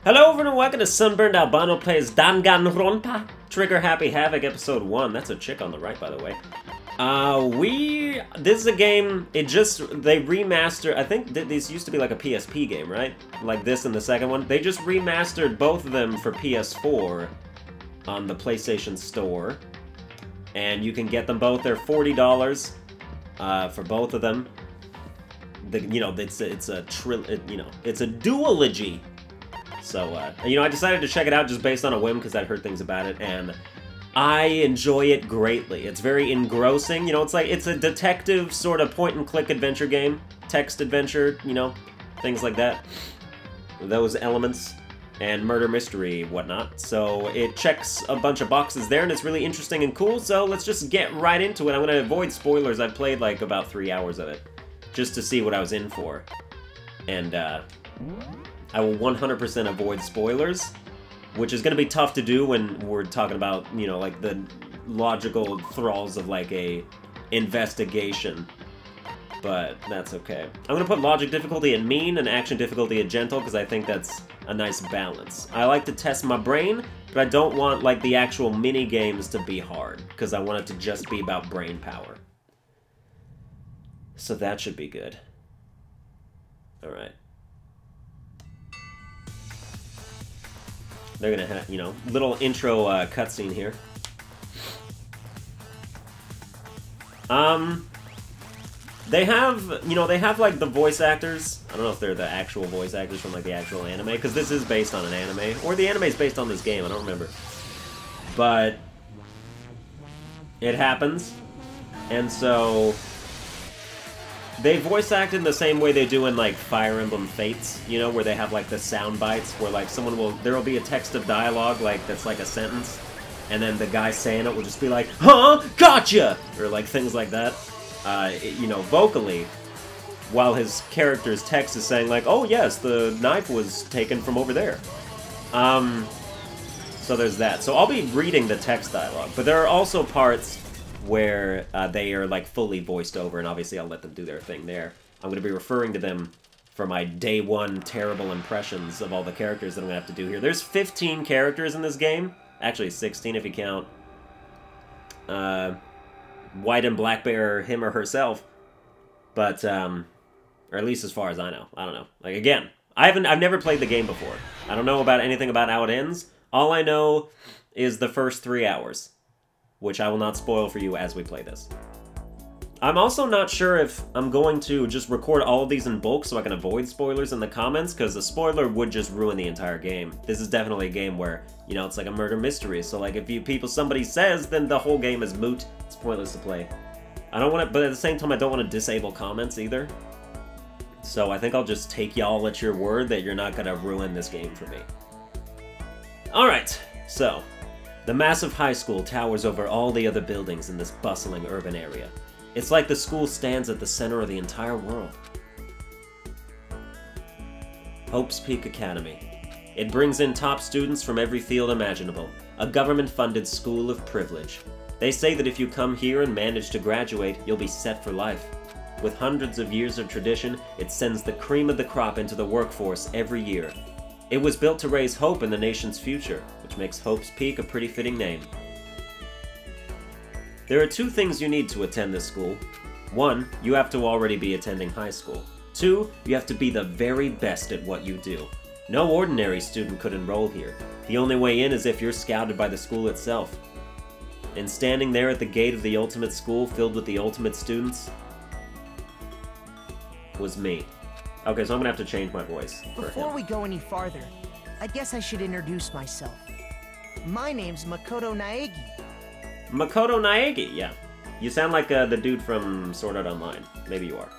Hello everyone and welcome to Sunburned Albino plays Danganronpa Trigger Happy Havoc Episode 1. That's a chick on the right, by the way. This is a game, they remastered, I think this used to be like a PSP game, right? Like this and the second one. They just remastered both of them for PS4 on the PlayStation Store. And you can get them both, they're $40 for both of them. It's a duology. So, I decided to check it out just based on a whim because I'd heard things about it, and I enjoy it greatly. It's very engrossing, it's a detective sort of point-and-click adventure game, text adventure, things like that. Those elements, and murder mystery, whatnot. So it checks a bunch of boxes there, and it's really interesting and cool, so let's just get right into it. I'm going to avoid spoilers. I've played, like, about 3 hours of it, just to see what I was in for. And, I will 100% avoid spoilers, which is going to be tough to do when we're talking about, like, the logical thralls of, like, a investigation. But that's okay. I'm going to put logic difficulty at mean and action difficulty at gentle, because I think that's a nice balance. I like to test my brain, but I don't want, like, the actual mini-games to be hard, because I want it to just be about brain power. So that should be good. Alright. They're gonna have, little intro cutscene here. They have, like, the voice actors. I don't know if they're the actual voice actors from, like, the actual anime, because this is based on an anime. Or the anime is based on this game, I don't remember. But it happens. And so they voice act in the same way they do in, like, Fire Emblem Fates, where they have, like, the sound bites, where, like, there will be a text of dialogue, like, that's, like, a sentence, and then the guy saying it will just be like, huh? Gotcha! Or, like, things like that, vocally, while his character's text is saying, like, oh, yes, the knife was taken from over there. So there's that. So I'll be reading the text dialogue, but there are also parts where they are, like, fully voiced over, and obviously I'll let them do their thing there. I'm going to be referring to them for my day one terrible impressions of all the characters that I'm going to have to do here. There's 15 characters in this game. Actually, 16 if you count White and Black Bear, him or herself. But, or at least as far as I know. I don't know. Like, again, I've never played the game before. I don't know about anything about how it ends. All I know is the first 3 hours, which I will not spoil for you as we play this. I'm also not sure if I'm going to just record all of these in bulk so I can avoid spoilers in the comments, because a spoiler would just ruin the entire game. This is definitely a game where, it's like a murder mystery, so, like, if somebody says, then the whole game is moot. It's pointless to play. I don't want to, but at the same time, I don't want to disable comments either. So I think I'll just take y'all at your word that you're not going to ruin this game for me. Alright, so the massive high school towers over all the other buildings in this bustling urban area. It's like the school stands at the center of the entire world. Hope's Peak Academy. It brings in top students from every field imaginable, a government-funded school of privilege. They say that if you come here and manage to graduate, you'll be set for life. With hundreds of years of tradition, it sends the cream of the crop into the workforce every year. It was built to raise hope in the nation's future, which makes Hope's Peak a pretty fitting name. There are 2 things you need to attend this school. 1, you have to already be attending high school. 2, you have to be the very best at what you do. No ordinary student could enroll here. The only way in is if you're scouted by the school itself. And standing there at the gate of the ultimate school filled with the ultimate students was me. Okay, so I'm gonna have to change my voice for Before him. we go any farther, I guess I should introduce myself. My name's Makoto Naegi. Makoto Naegi, yeah. You sound like the dude from Sword Art Online. Maybe you are.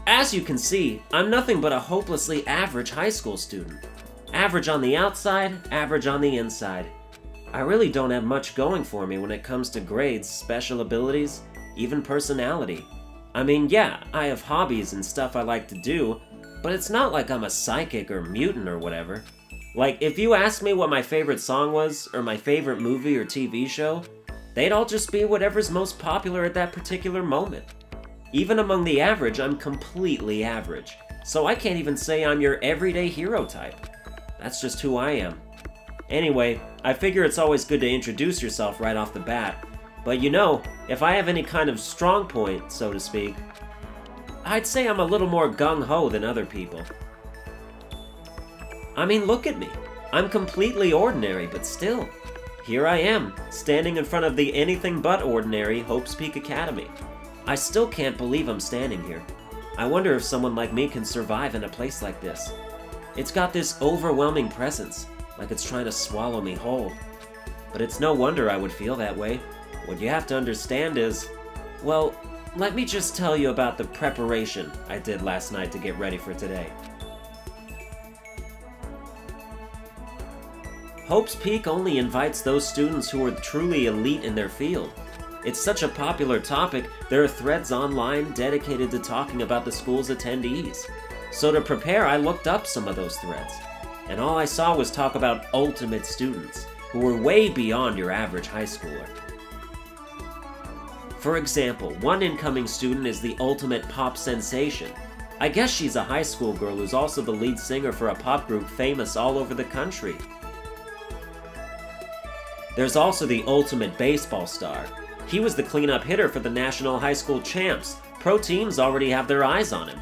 As you can see, I'm nothing but a hopelessly average high school student. Average on the outside, average on the inside. I really don't have much going for me when it comes to grades, special abilities, even personality. I mean, yeah, I have hobbies and stuff I like to do, but it's not like I'm a psychic or mutant or whatever. Like, if you asked me what my favorite song was, or my favorite movie or TV show, they'd all just be whatever's most popular at that particular moment. Even among the average, I'm completely average. so I can't even say I'm your everyday hero type. That's just who I am. Anyway, I figure it's always good to introduce yourself right off the bat. But you know, if I have any kind of strong point, so to speak, I'd say I'm a little more gung-ho than other people. I mean, look at me. I'm completely ordinary, but still, here I am, standing in front of the anything but ordinary Hope's Peak Academy. I still can't believe I'm standing here. I wonder if someone like me can survive in a place like this. It's got this overwhelming presence, like it's trying to swallow me whole. But it's no wonder I would feel that way. What you have to understand is, well, let me just tell you about the preparation I did last night to get ready for today. Hope's Peak only invites those students who are truly elite in their field. It's such a popular topic, there are threads online dedicated to talking about the school's attendees. So to prepare, I looked up some of those threads, and all I saw was talk about ultimate students, who were way beyond your average high schooler. For example, one incoming student is the ultimate pop sensation. I guess she's a high school girl who's also the lead singer for a pop group famous all over the country. There's also the ultimate baseball star. He was the cleanup hitter for the National High School Champs. Pro teams already have their eyes on him.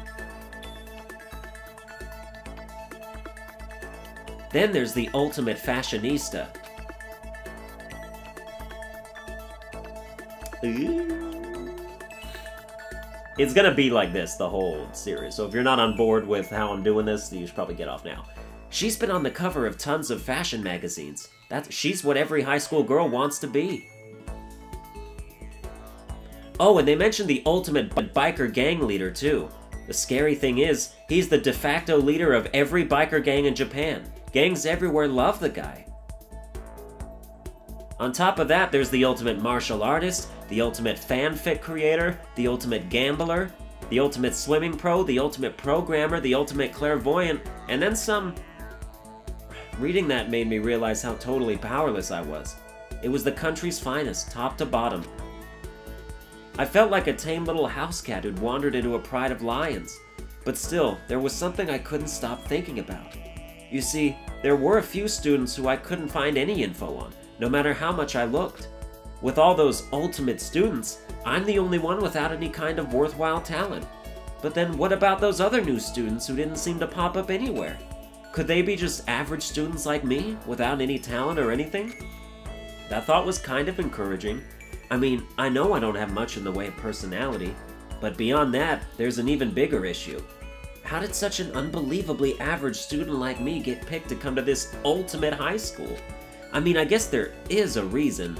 Then there's the ultimate fashionista. It's gonna be like this, the whole series. So if you're not on board with how I'm doing this, you should probably get off now. She's been on the cover of tons of fashion magazines. She's what every high school girl wants to be. Oh, and they mentioned the ultimate biker gang leader, too. The scary thing is, he's the de facto leader of every biker gang in Japan. Gangs everywhere love the guy. On top of that, there's the ultimate martial artist, the ultimate fanfic creator, the ultimate gambler, the ultimate swimming pro, the ultimate programmer, the ultimate clairvoyant, and then some. Reading that made me realize how totally powerless I was. It was the country's finest, top to bottom. I felt like a tame little house cat who'd wandered into a pride of lions. But still, there was something I couldn't stop thinking about. You see, there were a few students who I couldn't find any info on, no matter how much I looked. With all those ultimate students, I'm the only one without any kind of worthwhile talent. But then what about those other new students who didn't seem to pop up anywhere? Could they be just average students like me, without any talent or anything? That thought was kind of encouraging. I mean, I know I don't have much in the way of personality, but beyond that, there's an even bigger issue. How did such an unbelievably average student like me get picked to come to this ultimate high school? I mean, I guess there is a reason.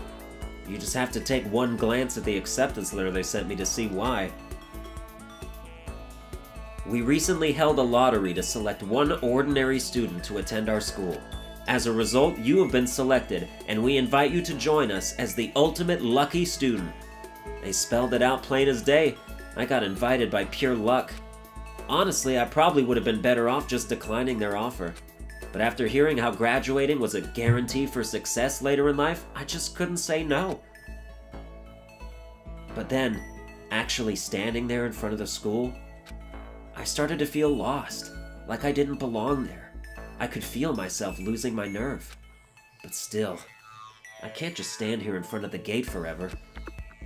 You just have to take one glance at the acceptance letter they sent me to see why. We recently held a lottery to select one ordinary student to attend our school. As a result, you have been selected, and we invite you to join us as the ultimate lucky student. They spelled it out plain as day. I got invited by pure luck. Honestly, I probably would have been better off just declining their offer. But after hearing how graduating was a guarantee for success later in life, I just couldn't say no. But then, actually standing there in front of the school, I started to feel lost, like I didn't belong there. I could feel myself losing my nerve. But still, I can't just stand here in front of the gate forever.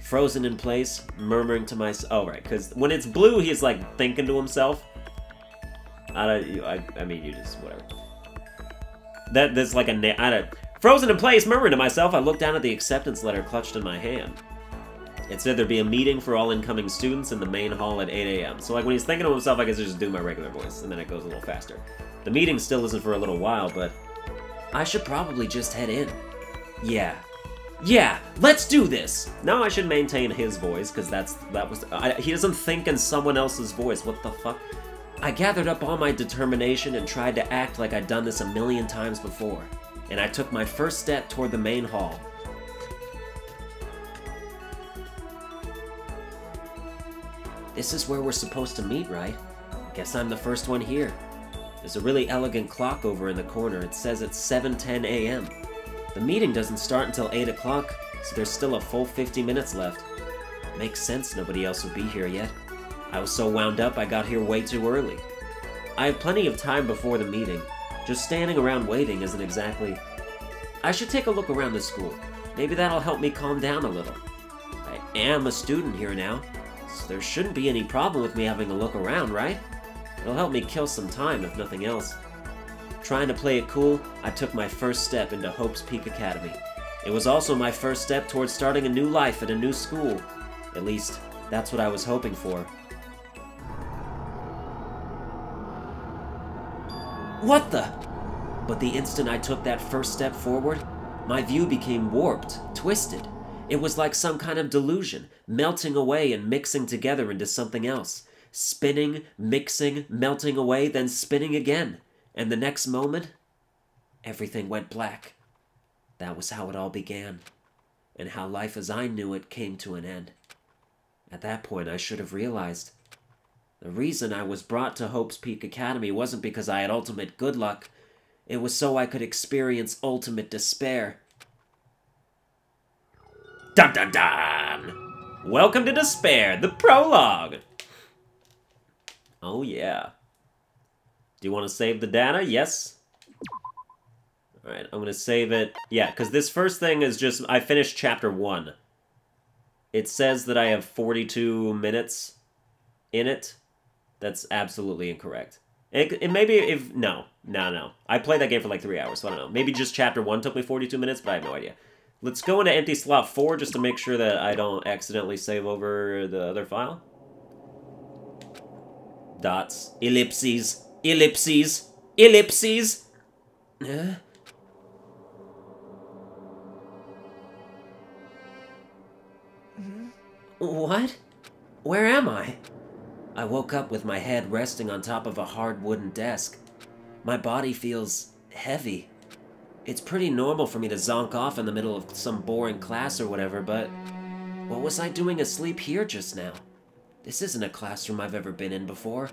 Frozen in place, murmuring to myself. Oh, right, because when it's blue, he's like thinking to himself. I mean, you just, whatever. That's like frozen in place, murmuring to myself, I looked down at the acceptance letter clutched in my hand. It said there'd be a meeting for all incoming students in the main hall at 8 a.m. So like when he's thinking to himself, I guess I just do my regular voice, and then it goes a little faster. The meeting still isn't for a little while, but I should probably just head in. Yeah, let's do this! Now I should maintain his voice, because he doesn't think in someone else's voice, what the fuck? I gathered up all my determination and tried to act like I'd done this a million times before, and I took my first step toward the main hall. This is where we're supposed to meet, right? Guess I'm the first one here. There's a really elegant clock over in the corner. It says it's 7:10 a.m. The meeting doesn't start until 8 o'clock, so there's still a full 50 minutes left. Makes sense nobody else would be here yet. I was so wound up I got here way too early. I have plenty of time before the meeting. Just standing around waiting isn't exactly... I should take a look around the school. Maybe that'll help me calm down a little. I am a student here now, so there shouldn't be any problem with me having a look around, right? It'll help me kill some time, if nothing else. Trying to play it cool, I took my first step into Hope's Peak Academy. It was also my first step towards starting a new life at a new school. At least, that's what I was hoping for. What the? But the instant I took that first step forward, my view became warped, twisted. It was like some kind of delusion, melting away and mixing together into something else. Spinning, mixing, melting away, then spinning again. And the next moment, everything went black. That was how it all began, and how life as I knew it came to an end. At that point, I should have realized. The reason I was brought to Hope's Peak Academy wasn't because I had ultimate good luck. It was so I could experience ultimate despair. Dun dun dun! Welcome to Despair, the prologue! Oh yeah. Do you want to save the data? Yes? Alright, I'm gonna save it. Yeah, because this first thing is just... I finished Chapter 1. It says that I have 42 minutes in it. That's absolutely incorrect. It maybe if... No. I played that game for like 3 hours, so I don't know. Maybe just Chapter 1 took me 42 minutes, but I have no idea. Let's go into empty slot 4 just to make sure that I don't accidentally save over the other file. Dots. Ellipses. Ellipses. Ellipses. What? Where am I? I woke up with my head resting on top of a hard wooden desk. My body feels heavy. It's pretty normal for me to zonk off in the middle of some boring class or whatever, but what was I doing asleep here just now? This isn't a classroom I've ever been in before.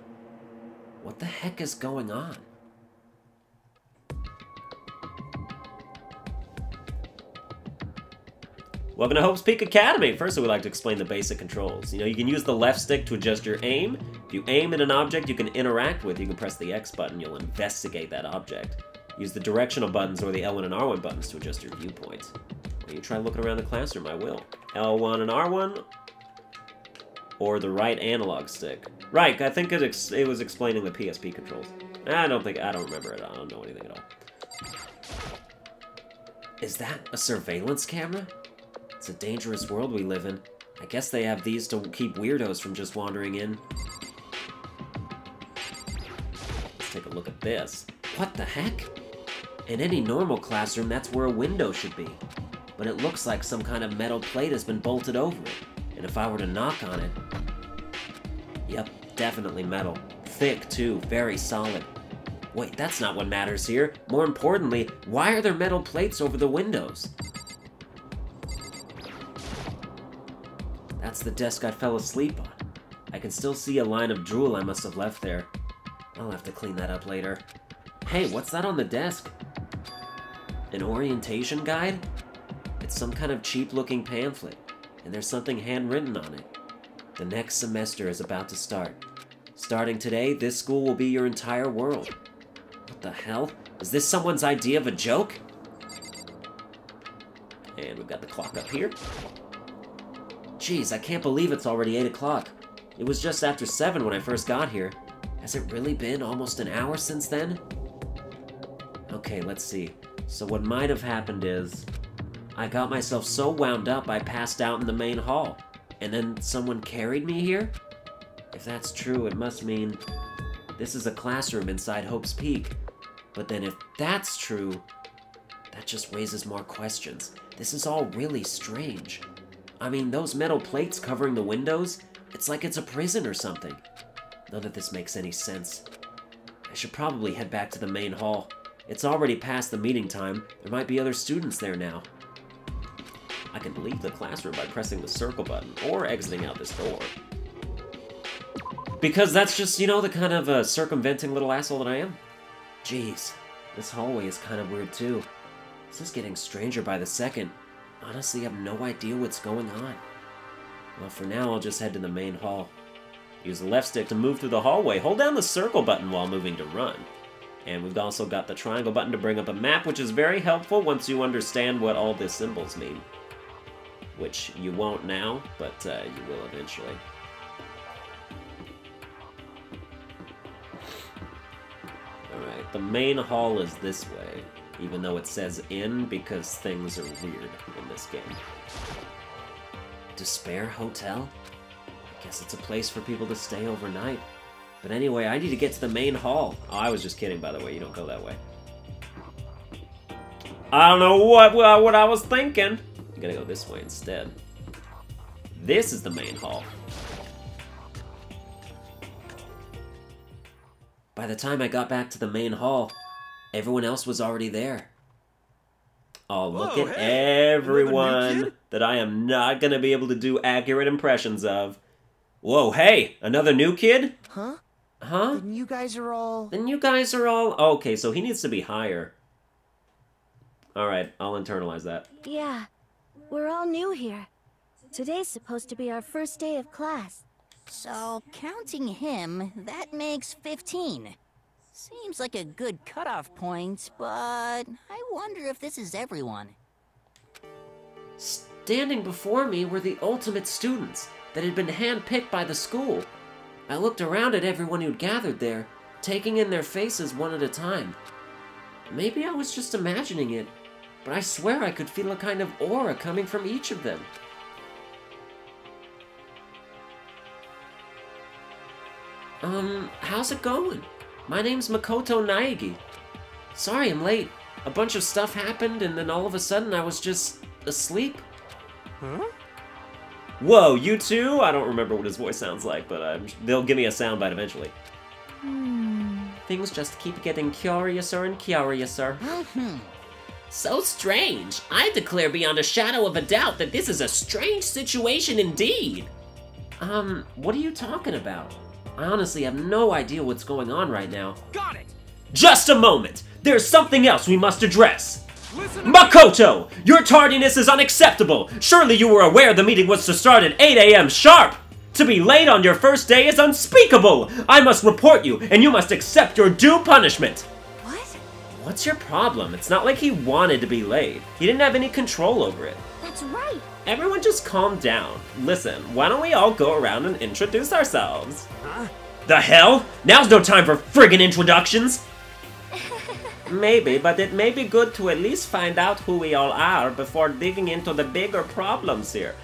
What the heck is going on? Welcome to Hope's Peak Academy! First, I would like to explain the basic controls. You know, you can use the left stick to adjust your aim. If you aim at an object you can interact with, you can press the X button, you'll investigate that object. Use the directional buttons or the L1 and R1 buttons to adjust your viewpoint. When you try looking around the classroom, I will. L1 and R1, or the right analog stick. Right, I think it was explaining the PSP controls. I don't remember it, I don't know anything at all. Is that a surveillance camera? It's a dangerous world we live in. I guess they have these to keep weirdos from just wandering in. Let's take a look at this. What the heck? In any normal classroom, that's where a window should be. But it looks like some kind of metal plate has been bolted over it. And if I were to knock on it... Yep, definitely metal. Thick, too. Very solid. Wait, that's not what matters here. More importantly, why are there metal plates over the windows? That's the desk I fell asleep on. I can still see a line of drool I must have left there. I'll have to clean that up later. Hey, what's that on the desk? An orientation guide? It's some kind of cheap-looking pamphlet, and there's something handwritten on it. The next semester is about to start. Starting today, this school will be your entire world. What the hell? Is this someone's idea of a joke? And we've got the clock up here. Jeez, I can't believe it's already 8 o'clock. It was just after 7 when I first got here. Has it really been almost an hour since then? Okay, let's see. So what might have happened is... I got myself so wound up I passed out in the main hall. And then someone carried me here? If that's true, it must mean... this is a classroom inside Hope's Peak. But then if that's true... that just raises more questions. This is all really strange. I mean, those metal plates covering the windows, it's like it's a prison or something. None of this makes any sense. I should probably head back to the main hall. It's already past the meeting time. There might be other students there now. I can leave the classroom by pressing the circle button, or exiting out this door. Because that's just, you know, the kind of circumventing little asshole that I am. Jeez, this hallway is kind of weird too. This is getting stranger by the second. Honestly, I have no idea what's going on. Well, for now, I'll just head to the main hall. Use the left stick to move through the hallway. Hold down the circle button while moving to run. And we've also got the triangle button to bring up a map, which is very helpful once you understand what all the symbols mean. Which you won't now, but you will eventually. Alright, the main hall is this way, even though it says in because things are weird in this game. Despair Hotel? I guess it's a place for people to stay overnight. But anyway, I need to get to the main hall. Oh, I was just kidding, by the way. You don't go that way. I don't know what I was thinking. You gotta go this way instead. This is the main hall. By the time I got back to the main hall, everyone else was already there. Oh, look at everyone that I am not gonna be able to do accurate impressions of. Whoa, hey, another new kid? Huh? Huh? Then you guys are all... Okay, so he needs to be higher. Alright, I'll internalize that. Yeah, we're all new here. Today's supposed to be our first day of class. So, counting him, that makes 15. Seems like a good cutoff point, but I wonder if this is everyone. Standing before me were the ultimate students that had been handpicked by the school. I looked around at everyone who'd gathered there, taking in their faces one at a time. Maybe I was just imagining it, but I swear I could feel a kind of aura coming from each of them. How's it going? My name's Makoto Naegi. Sorry I'm late. A bunch of stuff happened and then all of a sudden I was just asleep. Huh? Whoa, you too? I don't remember what his voice sounds like, but they'll give me a soundbite eventually. Things just keep getting curiouser and curiouser. So strange. I declare beyond a shadow of a doubt that this is a strange situation indeed. What are you talking about? I honestly have no idea what's going on right now. Got it! Just a moment! There's something else we must address! Makoto! Your tardiness is unacceptable! Surely you were aware the meeting was to start at 8 AM sharp! To be late on your first day is unspeakable! I must report you, and you must accept your due punishment! What? What's your problem? It's not like he wanted to be late. He didn't have any control over it. That's right. Everyone just calm down. Listen, why don't we all go around and introduce ourselves? Huh? The hell? Now's no time for friggin' introductions! Maybe, but it may be good to at least find out who we all are before digging into the bigger problems here.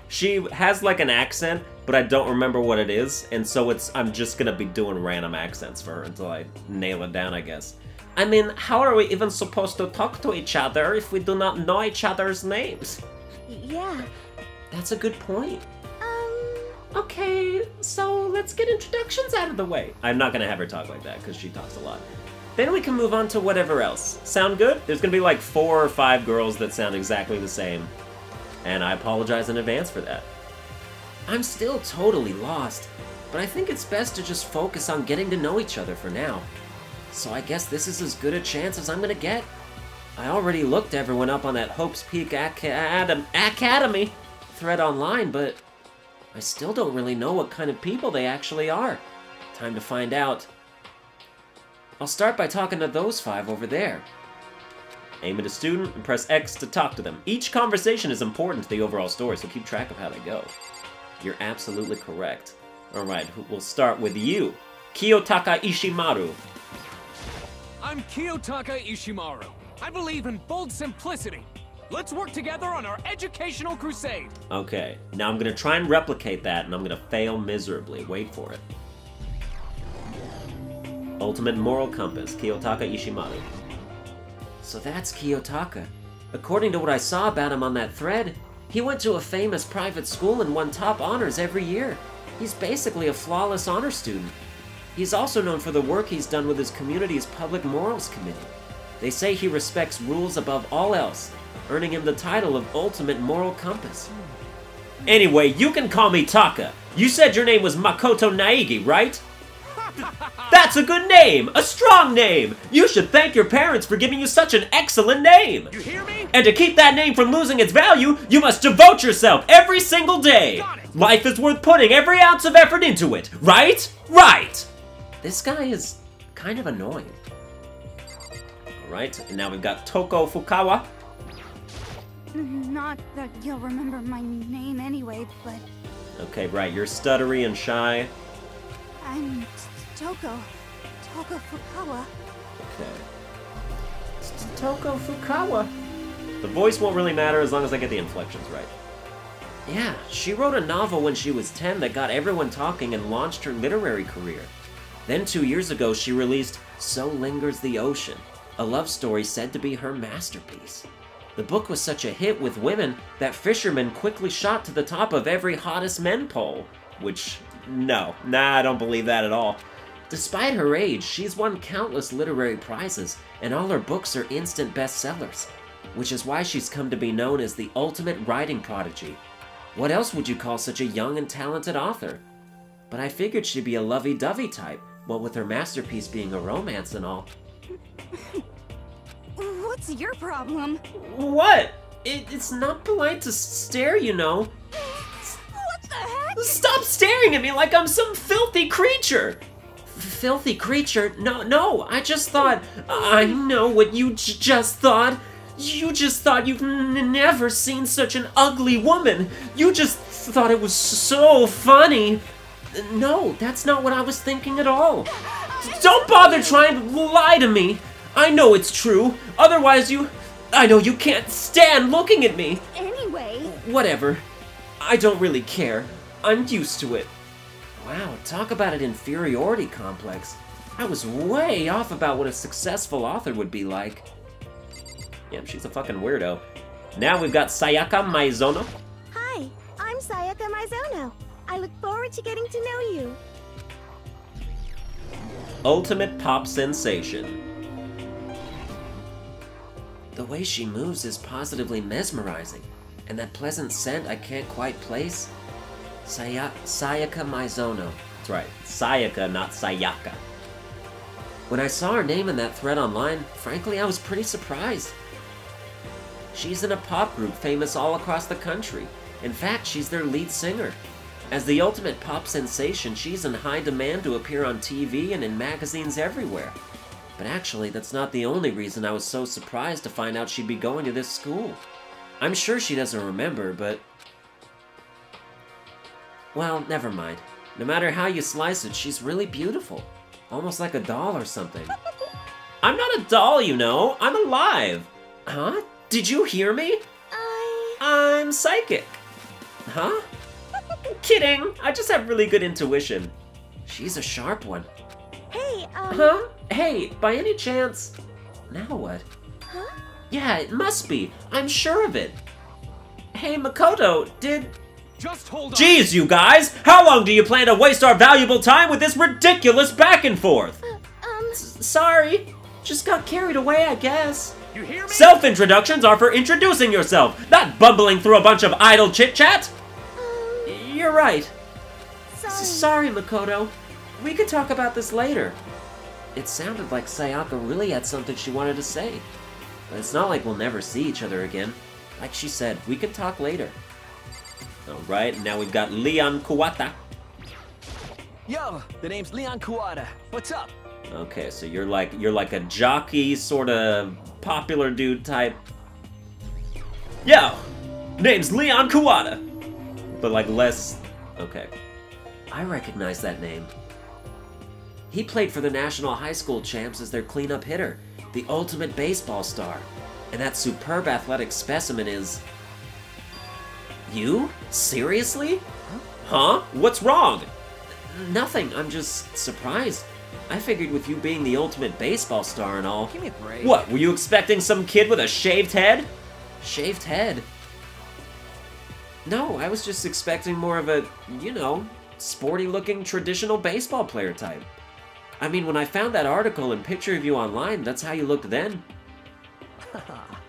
She has like an accent, but I don't remember what it is, and so I'm just gonna be doing random accents for her until I nail it down, I guess. I mean, how are we even supposed to talk to each other if we do not know each other's names? Yeah. That's a good point. Okay, so let's get introductions out of the way. I'm not gonna have her talk like that, because she talks a lot. Then we can move on to whatever else. Sound good? There's gonna be like 4 or 5 girls that sound exactly the same. And I apologize in advance for that. I'm still totally lost, but I think it's best to just focus on getting to know each other for now. So I guess this is as good a chance as I'm gonna get. I already looked everyone up on that Hope's Peak Academy thread online, but I still don't really know what kind of people they actually are. Time to find out. I'll start by talking to those 5 over there. Aim at a student and press X to talk to them. Each conversation is important to the overall story, so keep track of how they go. You're absolutely correct. Alright, we'll start with you. KIYOTAKA ISHIMARU. I'm KIYOTAKA ISHIMARU. I believe in bold simplicity. Let's work together on our educational crusade. Okay, now I'm gonna try and replicate that, and I'm gonna fail miserably. Wait for it. Ultimate Moral Compass, KIYOTAKA ISHIMARU. So that's KIYOTAKA. According to what I saw about him on that thread, he went to a famous private school and won top honors every year. He's basically a flawless honor student. He's also known for the work he's done with his community's Public Morals Committee. They say he respects rules above all else, earning him the title of Ultimate Moral Compass. Anyway, you can call me Taka. You said your name was Makoto Naegi, right? That's a good name! A strong name! You should thank your parents for giving you such an excellent name! You hear me? And to keep that name from losing its value, you must devote yourself every single day! Got it. Life is worth putting every ounce of effort into it, right? Right! This guy is kind of annoying. Alright, and now we've got Toko Fukawa. Not that you'll remember my name anyway, but Okay, right, you're stuttery and shy. I'm Toko Fukawa. Okay. Toko Fukawa. The voice won't really matter as long as I get the inflections right. Yeah, she wrote a novel when she was 10 that got everyone talking and launched her literary career. Then 2 years ago, she released So Lingers the Ocean, a love story said to be her masterpiece. The book was such a hit with women that fishermen quickly shot to the top of every hottest men poll. Which, no, I don't believe that at all. Despite her age, she's won countless literary prizes, and all her books are instant bestsellers, which is why she's come to be known as the ultimate writing prodigy. What else would you call such a young and talented author? But I figured she'd be a lovey-dovey type, what with her masterpiece being a romance and all. What's your problem? What? It's not polite to stare, you know. What the heck? Stop staring at me like I'm some filthy creature! Filthy creature? No, I just thought... I know what you just thought. You just thought you've never seen such an ugly woman. You just thought it was so funny. No, that's not what I was thinking at all. Don't bother trying to lie to me. I know it's true. Otherwise I know you can't stand looking at me. Anyway... Whatever. I don't really care. I'm used to it. Wow, talk about an inferiority complex. I was way off about what a successful author would be like. Yeah, she's a fucking weirdo. Now we've got Sayaka MAIZONO. Hi, I'm Sayaka MAIZONO. I look forward to getting to know you. Ultimate pop sensation. The way she moves is positively mesmerizing, and that pleasant scent I can't quite place. Sayaka MAIZONO. That's right, Sayaka, not Sayaka. When I saw her name in that thread online, frankly, I was pretty surprised. She's in a pop group famous all across the country. In fact, she's their lead singer. As the ultimate pop sensation, she's in high demand to appear on TV and in magazines everywhere. But actually, that's not the only reason I was so surprised to find out she'd be going to this school. I'm sure she doesn't remember, but... well, never mind. No matter how you slice it, she's really beautiful. Almost like a doll or something. I'm not a doll, you know. I'm alive. Huh? Did you hear me? I'm psychic. Huh? Kidding. I just have really good intuition. She's a sharp one. Hey, Huh? Hey, by any chance... Now what? Huh? Yeah, it must be. I'm sure of it. Hey, Makoto, Just hold on. Jeez, you guys! How long do you plan to waste our valuable time with this ridiculous back and forth? Sorry. Just got carried away, I guess. You hear me? Self-introductions are for introducing yourself, not bumbling through a bunch of idle chit-chat. You're right. Sorry, Makoto. We could talk about this later. It sounded like Sayaka really had something she wanted to say. But it's not like we'll never see each other again. Like she said, we can talk later. Alright, now we've got Leon Kuwata. Yo, the name's Leon Kuwata. What's up? Okay, so you're like a jockey, sort of popular dude type. Yo, name's Leon Kuwata. But like less... okay. I recognize that name. He played for the National High School Champs as their cleanup hitter, the ultimate baseball star. And that superb athletic specimen is... you? Seriously? Huh? What's wrong? Nothing, I'm just surprised. I figured with you being the ultimate baseball star and all... Give me a break. What, were you expecting some kid with a shaved head? Shaved head? No, I was just expecting more of a, you know, sporty-looking traditional baseball player type. I mean, when I found that article and picture of you online, that's how you looked then.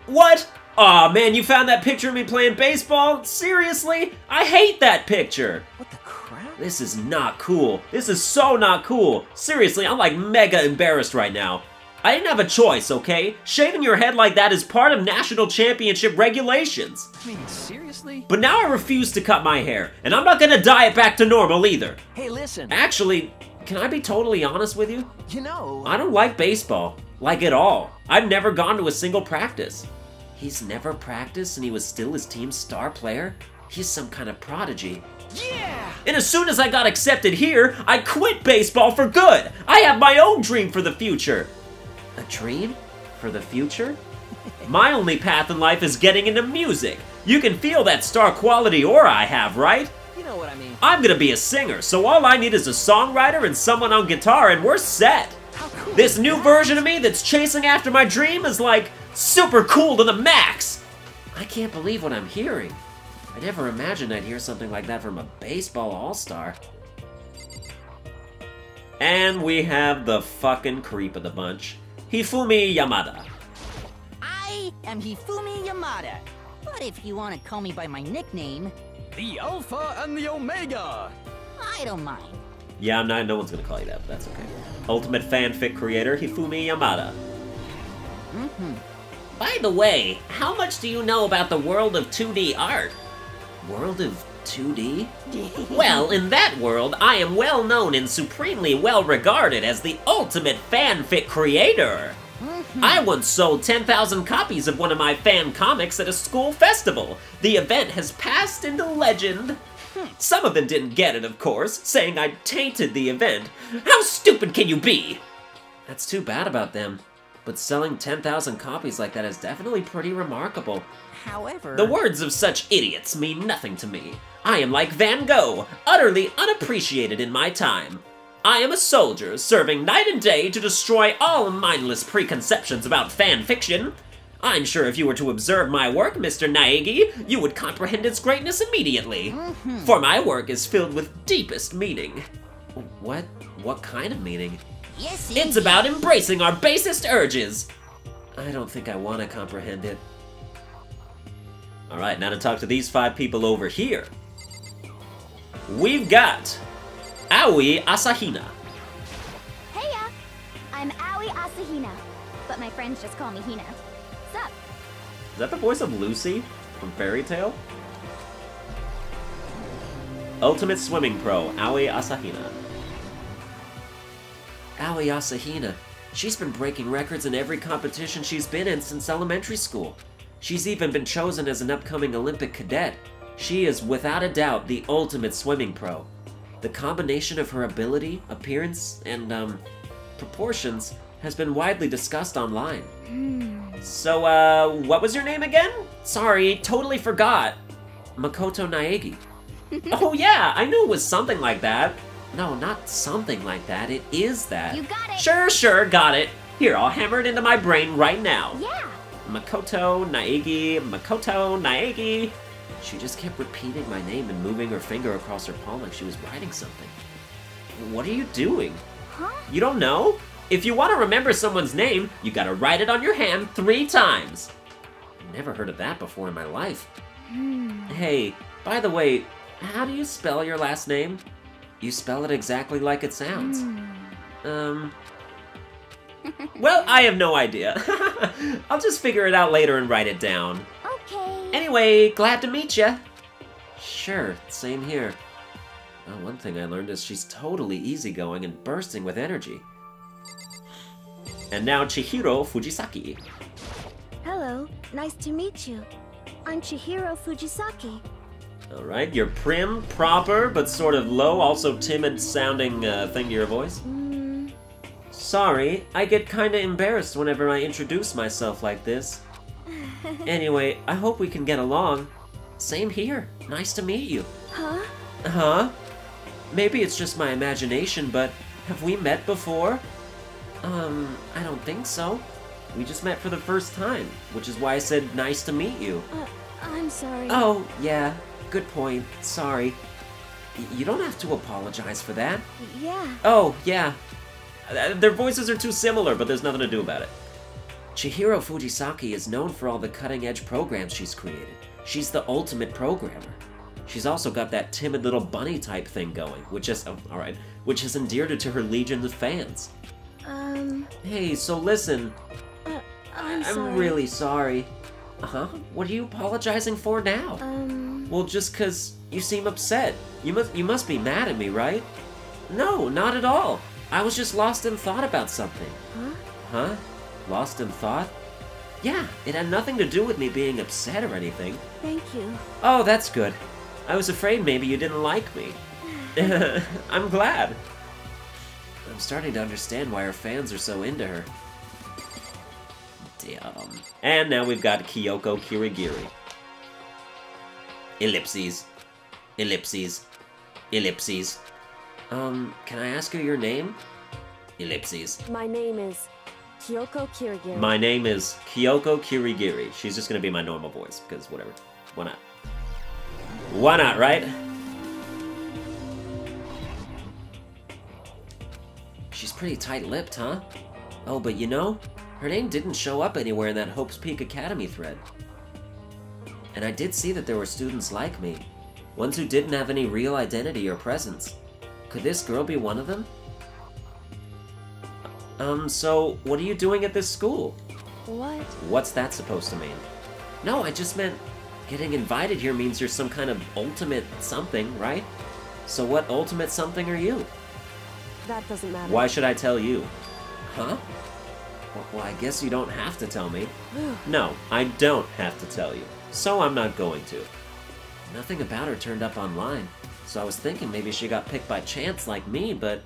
What? Aw, man, you found that picture of me playing baseball? Seriously? I hate that picture! What the crap? This is not cool. This is so not cool. Seriously, I'm like mega embarrassed right now. I didn't have a choice, okay? Shaving your head like that is part of national championship regulations. I mean, seriously? But now I refuse to cut my hair, and I'm not gonna dye it back to normal either. Hey, listen. Actually, can I be totally honest with you? You know... I don't like baseball. Like at all. I've never gone to a single practice. He's never practiced and he was still his team's star player? He's some kind of prodigy. Yeah! And as soon as I got accepted here, I quit baseball for good! I have my own dream for the future! A dream? For the future? My only path in life is getting into music. You can feel that star quality aura I have, right? You know what I mean. I'm gonna be a singer, so all I need is a songwriter and someone on guitar and we're set! How cool This is new that? version of me that's chasing after my dream is like super cool to the max! I can't believe what I'm hearing. I never imagined I'd hear something like that from a baseball all-star. And we have the fucking creep of the bunch. HIFUMI YAMADA. I am Hifumi Yamada. But if you want to call me by my nickname, The Alpha and the Omega! I don't mind. Yeah, no one's gonna call you that, but that's okay. Ultimate fanfic creator, HIFUMI YAMADA. By the way, how much do you know about the world of 2D art? World of 2D? Well, in that world, I am well known and supremely well regarded as the ultimate fanfic creator. I once sold 10,000 copies of one of my fan comics at a school festival. The event has passed into legend. Some of them didn't get it, of course, saying I tainted the event. How stupid can you be? That's too bad about them. But selling 10,000 copies like that is definitely pretty remarkable. However... The words of such idiots mean nothing to me. I am like Van Gogh, utterly unappreciated in my time. I am a soldier, serving night and day to destroy all mindless preconceptions about fan fiction. I'm sure if you were to observe my work, Mr. Naegi, you would comprehend its greatness immediately. For my work is filled with deepest meaning. What? What kind of meaning? Yes, It's about embracing our basest urges. I don't think I want to comprehend it. Alright, now to talk to these 5 people over here. We've got Aoi ASAHINA. Heya! I'm Aoi ASAHINA, but my friends just call me Hina. Sup? Is that the voice of Lucy from Fairy Tail? Ultimate Swimming Pro, Aoi ASAHINA. Aoi ASAHINA. She's been breaking records in every competition she's been in since elementary school. She's even been chosen as an upcoming Olympic cadet. She is, without a doubt, the ultimate swimming pro. The combination of her ability, appearance, and, proportions has been widely discussed online. So, what was your name again? Sorry, totally forgot. Makoto Naegi. Oh yeah, I knew it was something like that. No, not something like that, it is that. You got it! Sure, got it. Here, I'll hammer it into my brain right now. Yeah! Makoto Naegi, Makoto Naegi. She just kept repeating my name and moving her finger across her palm like she was writing something. What are you doing? Huh? You don't know? If you want to remember someone's name, you gotta write it on your hand 3 times. I've never heard of that before in my life. Hey, by the way, how do you spell your last name? You spell it exactly like it sounds. Well, I have no idea. I'll just figure it out later and write it down. Okay. Anyway, glad to meet ya. Sure, same here. Well, one thing I learned is she's totally easygoing and bursting with energy. And now Chihiro Fujisaki. Hello, nice to meet you. I'm Chihiro Fujisaki. Alright, you're prim, proper, but sort of low, also timid-sounding thing to your voice. Sorry, I get kinda embarrassed whenever I introduce myself like this. Anyway, I hope we can get along. Same here. Nice to meet you. Huh? Huh? Maybe it's just my imagination, but have we met before? I don't think so. We just met for the first time, which is why I said nice to meet you. I'm sorry. Oh, yeah. Good point. Sorry. You don't have to apologize for that. Yeah. Oh, yeah. Their voices are too similar, but there's nothing to do about it. Chihiro Fujisaki is known for all the cutting-edge programs she's created. She's the ultimate programmer. She's also got that timid little bunny type thing going, which is, oh, alright, which has endeared her to her legion of fans. Hey, so listen. I'm sorry. I'm really sorry. Uh-huh? What are you apologizing for now? Well, just 'cause you seem upset. You must be mad at me, right? No, not at all. I was just lost in thought about something. Huh? Lost in thought? Yeah, it had nothing to do with me being upset or anything. Thank you. Oh, that's good. I was afraid maybe you didn't like me. I'm glad. I'm starting to understand why her fans are so into her. Damn. And now we've got Kyoko Kirigiri. Ellipses. Ellipses. Ellipses. Can I ask you your name? Ellipses. My name is Kyoko Kirigiri. My name is Kyoko Kirigiri. She's just gonna be my normal voice, because whatever. Why not? Why not, right? She's pretty tight-lipped, huh? Oh, but you know, her name didn't show up anywhere in that Hope's Peak Academy thread. And I did see that there were students like me, ones who didn't have any real identity or presence. Could this girl be one of them? So, what are you doing at this school? What? What's that supposed to mean? No, I just meant getting invited here means you're some kind of ultimate something, right? So what ultimate something are you? That doesn't matter. Why should I tell you? Huh? Well, I guess you don't have to tell me. No, I don't have to tell you. So I'm not going to. Nothing about her turned up online, so I was thinking maybe she got picked by chance like me, but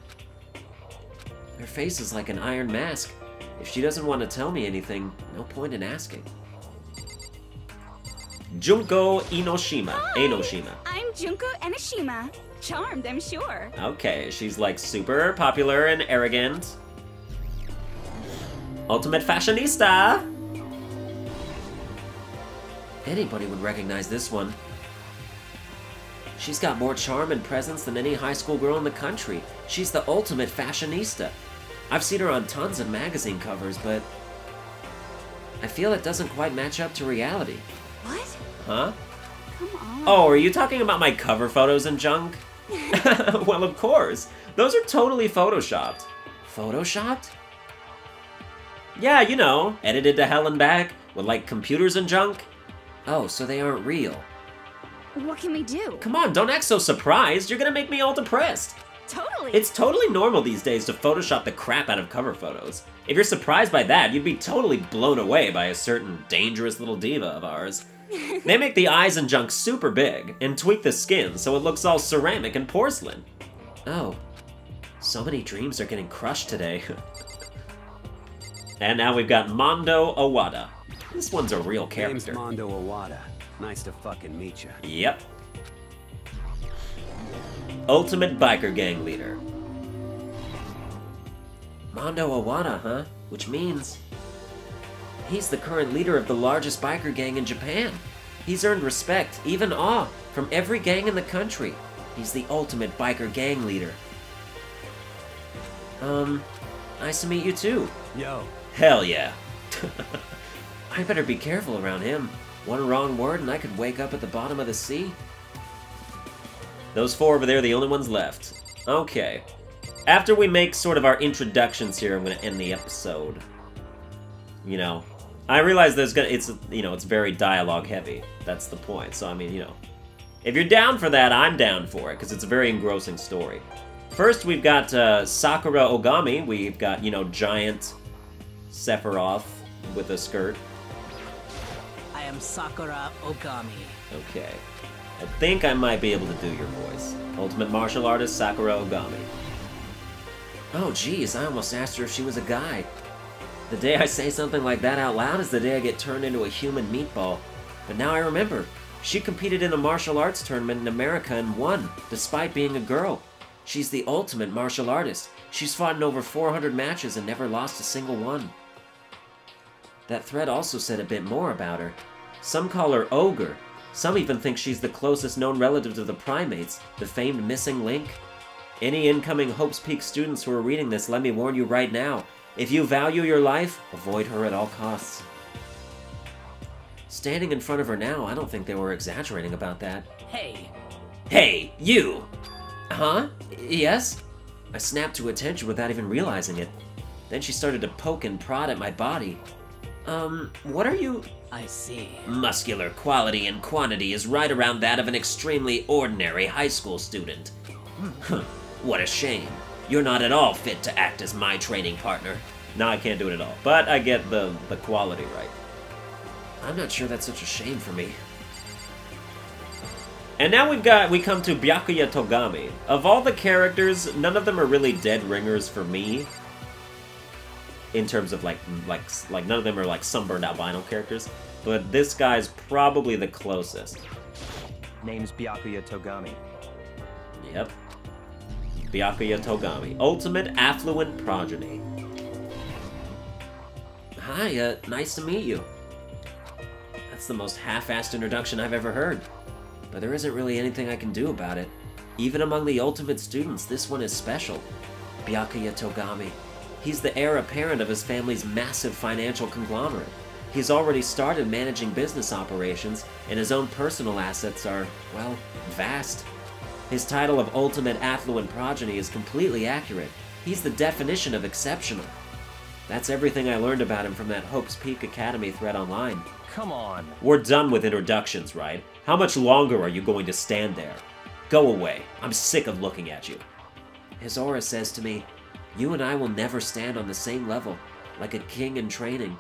her face is like an iron mask. If she doesn't want to tell me anything, no point in asking. Junko Enoshima. Hi, Enoshima. I'm Junko Enoshima. Charmed, I'm sure. Okay, she's like super popular and arrogant. Ultimate Fashionista! Anybody would recognize this one. She's got more charm and presence than any high school girl in the country. She's the ultimate fashionista. I've seen her on tons of magazine covers, but I feel it doesn't quite match up to reality. What? Huh? Come on. Oh, are you talking about my cover photos and junk? Well, of course. Those are totally photoshopped. Photoshopped? Yeah, you know, edited to hell and back, with like computers and junk. Oh, so they aren't real. What can we do? Come on, don't act so surprised. You're gonna make me all depressed. Totally. It's totally normal these days to Photoshop the crap out of cover photos. If you're surprised by that, you'd be totally blown away by a certain dangerous little diva of ours. They make the eyes and junk super big, and tweak the skin so it looks all ceramic and porcelain. Oh, so many dreams are getting crushed today. And now we've got Mondo Owada. This one's a real character. Name's Mondo Owada. Nice to fucking meet you. Yep. Ultimate biker gang leader. Mondo Owada, huh? Which means he's the current leader of the largest biker gang in Japan. He's earned respect, even awe, from every gang in the country. He's the ultimate biker gang leader. Nice to meet you too. Yo. Hell yeah. I better be careful around him. One wrong word and I could wake up at the bottom of the sea. Those four over there are the only ones left. Okay. After we make sort of our introductions here, I'm gonna end the episode. You know, I realize it's very dialogue heavy. That's the point. So I mean, you know, if you're down for that, I'm down for it because it's a very engrossing story. First, we've got Sakura Ogami. We've got, you know, giant Sephiroth with a skirt. I am Sakura Ogami. Okay. I think I might be able to do your voice. Ultimate martial artist Sakura Ogami. Oh geez, I almost asked her if she was a guy. The day I say something like that out loud is the day I get turned into a human meatball. But now I remember, she competed in a martial arts tournament in America and won, despite being a girl. She's the ultimate martial artist. She's fought in over 400 matches and never lost a single one. That thread also said a bit more about her. Some call her Ogre. Some even think she's the closest known relative to the primates, the famed missing link. Any incoming Hope's Peak students who are reading this, let me warn you right now. If you value your life, avoid her at all costs. Standing in front of her now, I don't think they were exaggerating about that. Hey, Hey, you! Huh? Yes? I snapped to attention without even realizing it. Then she started to poke and prod at my body. What are you? I see. Muscular quality and quantity is right around that of an extremely ordinary high school student. What a shame. You're not at all fit to act as my training partner. No, I can't do it at all. But I get the quality right. I'm not sure that's such a shame for me. And now we come to Byakuya Togami. Of all the characters, none of them are really dead ringers for me. In terms of like none of them are like Sunburned Albino characters. But this guy's probably the closest. Name's Byakuya Togami. Yep. Byakuya Togami. Ultimate Affluent Progeny. Hi, nice to meet you. That's the most half-assed introduction I've ever heard. But there isn't really anything I can do about it. Even among the ultimate students, this one is special. Byakuya Togami. He's the heir apparent of his family's massive financial conglomerate. He's already started managing business operations, and his own personal assets are, well, vast. His title of Ultimate Affluent Progeny is completely accurate. He's the definition of exceptional. That's everything I learned about him from that Hope's Peak Academy thread online. Come on. We're done with introductions, right? How much longer are you going to stand there? Go away. I'm sick of looking at you. His aura says to me, you and I will never stand on the same level, like a king in training.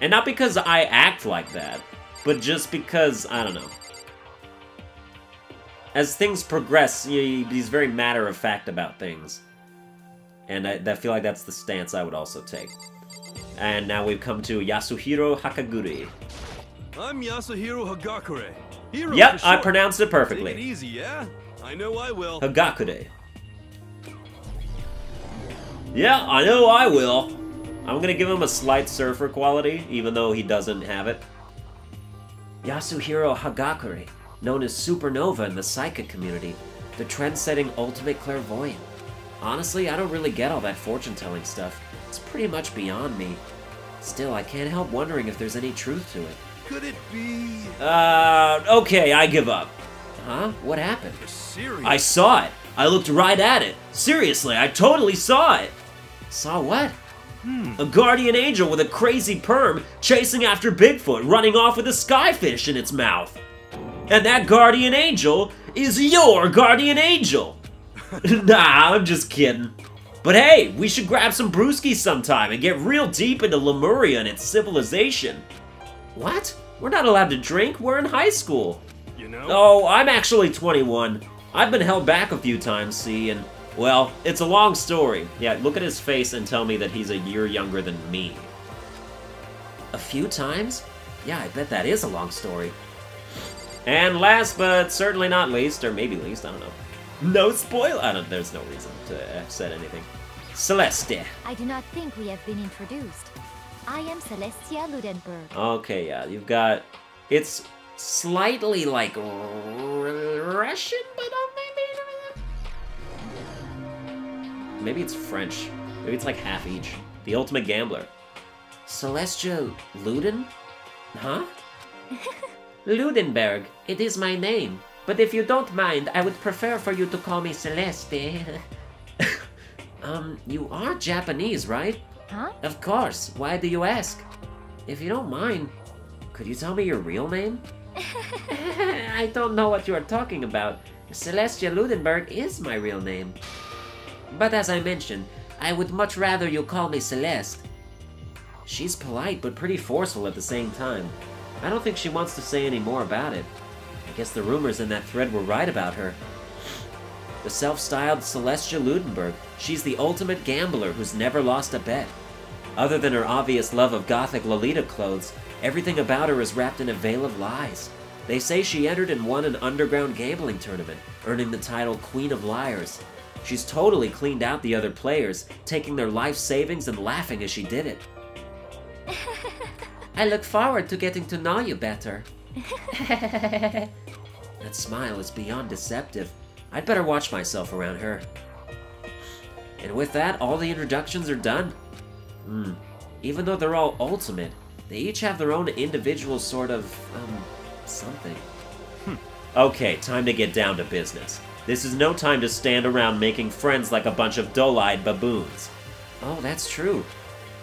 And not because I act like that, but just because, I don't know. As things progress, he's very matter-of-fact about things. And I feel like that's the stance I would also take. And now we've come to Yasuhiro Hakagure. I'm Yasuhiro Hagakure. Hero yep, I pronounced it perfectly. Take it easy, yeah? I know I will. Hagakure. Yeah, I know I will. I'm gonna give him a slight surfer quality, even though he doesn't have it. Yasuhiro Hagakure, known as Supernova in the psychic community, the trend-setting ultimate clairvoyant. Honestly, I don't really get all that fortune-telling stuff. It's pretty much beyond me. Still, I can't help wondering if there's any truth to it. Could it be... Okay, I give up. Huh? What happened? You're serious? I saw it. I looked right at it. Seriously, I totally saw it. Saw what? A guardian angel with a crazy perm chasing after Bigfoot, running off with a skyfish in its mouth. And that guardian angel is your guardian angel. Nah, I'm just kidding. But hey, we should grab some brewskis sometime and get real deep into Lemuria and its civilization. What? We're not allowed to drink, we're in high school. You know? Oh, I'm actually 21. I've been held back a few times, see, and, well, it's a long story. Yeah, look at his face and tell me that he's a year younger than me. A few times? Yeah, I bet that is a long story. And last but certainly not least, or maybe least, I don't know. No spoiler! There's no reason to have said anything. Celestia. I do not think we have been introduced. I am Celestia Ludenberg. Okay, yeah, you've got... It's slightly like Russian, but maybe it's French. Maybe it's like half each. The ultimate gambler. Celestia Luden? Huh? Ludenberg, it is my name. But if you don't mind, I would prefer for you to call me Celeste. You are Japanese, right? Huh? Of course. Why do you ask? If you don't mind, could you tell me your real name? I don't know what you are talking about. Celestia Ludenberg is my real name. But as I mentioned, I would much rather you call me Celeste. She's polite, but pretty forceful at the same time. I don't think she wants to say any more about it. I guess the rumors in that thread were right about her. The self-styled Celestia Ludenberg, she's the ultimate gambler who's never lost a bet. Other than her obvious love of gothic Lolita clothes, everything about her is wrapped in a veil of lies. They say she entered and won an underground gambling tournament, earning the title Queen of Liars. She's totally cleaned out the other players, taking their life savings and laughing as she did it. I look forward to getting to know you better. That smile is beyond deceptive. I'd better watch myself around her. And with that, all the introductions are done. Even though they're all ultimate, they each have their own individual sort of, something. Okay, time to get down to business. This is no time to stand around making friends like a bunch of dull-eyed baboons. Oh, that's true.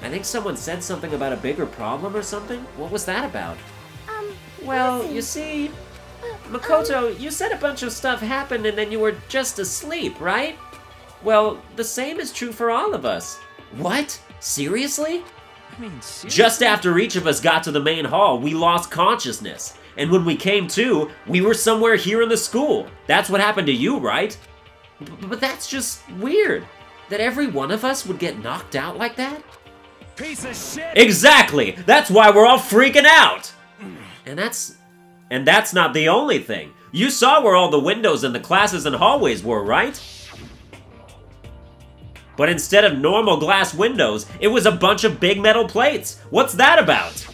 I think someone said something about a bigger problem or something. What was that about? Well, listen. you see, Makoto, you said a bunch of stuff happened and then you were just asleep, right? Well, the same is true for all of us. What? Seriously? I mean, seriously? Just after each of us got to the main hall, we lost consciousness. And when we came to, we were somewhere here in the school. That's what happened to you, right? But that's just weird. That every one of us would get knocked out like that? Piece of shit! Exactly! That's why we're all freaking out! And that's not the only thing. You saw where all the windows in the classes and hallways were, right? But instead of normal glass windows, it was a bunch of big metal plates. What's that about?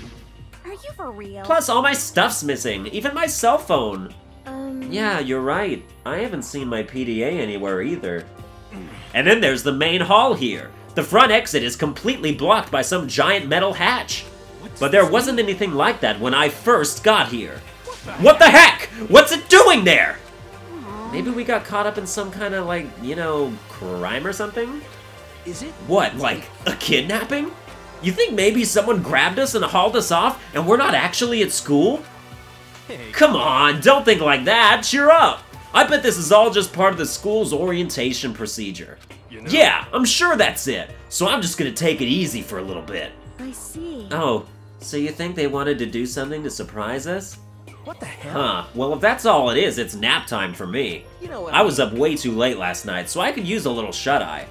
Are you for real? Plus, all my stuff's missing, even my cell phone. Yeah, you're right. I haven't seen my PDA anywhere either. And then there's the main hall here. The front exit is completely blocked by some giant metal hatch. But there wasn't anything like that when I first got here. What the heck? What's it doing there? Maybe we got caught up in some kind of, like, you know, crime or something? Is it? What, like a kidnapping? You think maybe someone grabbed us and hauled us off and we're not actually at school? Hey. Come on, don't think like that. Cheer up. I bet this is all just part of the school's orientation procedure. You know? Yeah, I'm sure that's it. So I'm just gonna take it easy for a little bit. I see. Oh, so you think they wanted to do something to surprise us? What the hell? Huh, well if that's all it is, it's nap time for me. You know what? I was up way too late last night, so I could use a little shut-eye.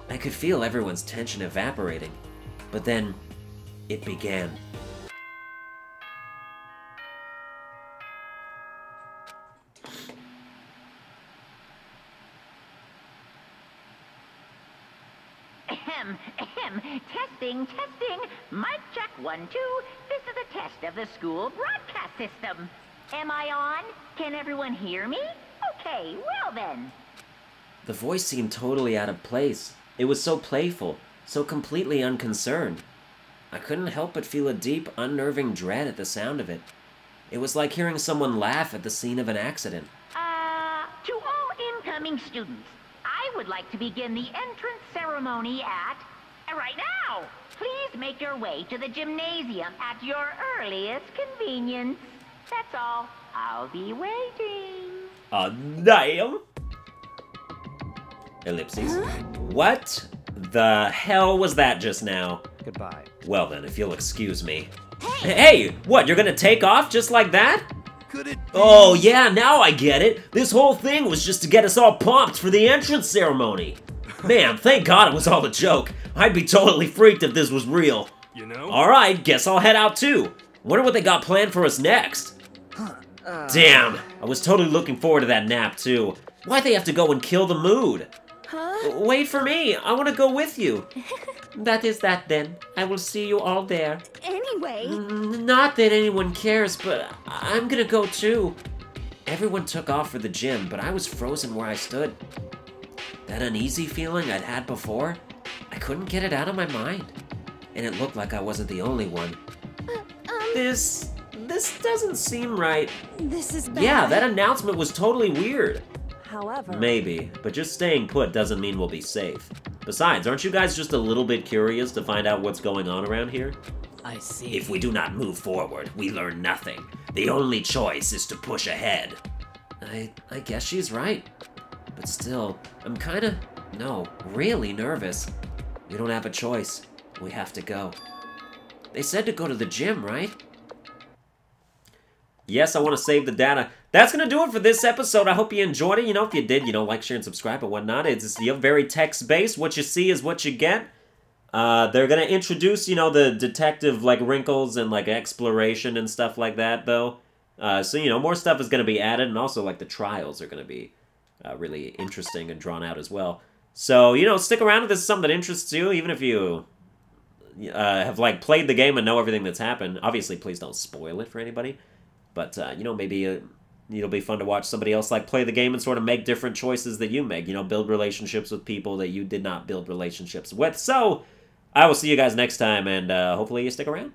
I could feel everyone's tension evaporating. But then, it began. Testing. Mic check 1, 2. This is a test of the school broadcast system. Am I on? Can everyone hear me? Okay, well then. The voice seemed totally out of place. It was so playful, so completely unconcerned. I couldn't help but feel a deep, unnerving dread at the sound of it. It was like hearing someone laugh at the scene of an accident. To all incoming students, I would like to begin the entrance ceremony at... right now! Please make your way to the gymnasium at your earliest convenience. That's all. I'll be waiting. Damn! Ellipses. What the hell was that just now? Goodbye. Well then, if you'll excuse me. Hey! What, you're gonna take off just like that? Could it be? Oh yeah, now I get it! This whole thing was just to get us all pumped for the entrance ceremony! Man, thank God it was all a joke. I'd be totally freaked if this was real. You know? Alright, guess I'll head out too. Wonder what they got planned for us next. Damn, I was totally looking forward to that nap too. Why'd they have to go and kill the mood? Huh? Wait for me, I want to go with you. That is that then. I will see you all there. Anyway. Not that anyone cares, but I'm gonna go too. Everyone took off for the gym, but I was frozen where I stood. That uneasy feeling I'd had before, I couldn't get it out of my mind. And it looked like I wasn't the only one. This doesn't seem right. This is bad. Yeah, that announcement was totally weird. However... Maybe, but just staying put doesn't mean we'll be safe. Besides, aren't you guys just a little bit curious to find out what's going on around here? I see. If we do not move forward, we learn nothing. The only choice is to push ahead. I guess she's right. But still, I'm kinda, really nervous. We don't have a choice. We have to go. They said to go to the gym, right? Yes, I want to save the data. That's going to do it for this episode. I hope you enjoyed it. If you did, like, share, and subscribe and whatnot. It's very text-based. What you see is what you get. They're going to introduce, the detective, wrinkles and, exploration and stuff like that, though. So, more stuff is going to be added. And also, the trials are going to be really interesting and drawn out as well. So, stick around if this is something that interests you, even if you have, played the game and know everything that's happened. Obviously, please don't spoil it for anybody. But, maybe it'll be fun to watch somebody else, play the game and sort of make different choices that you make. Build relationships with people that you did not build relationships with. So, I will see you guys next time, and hopefully you stick around.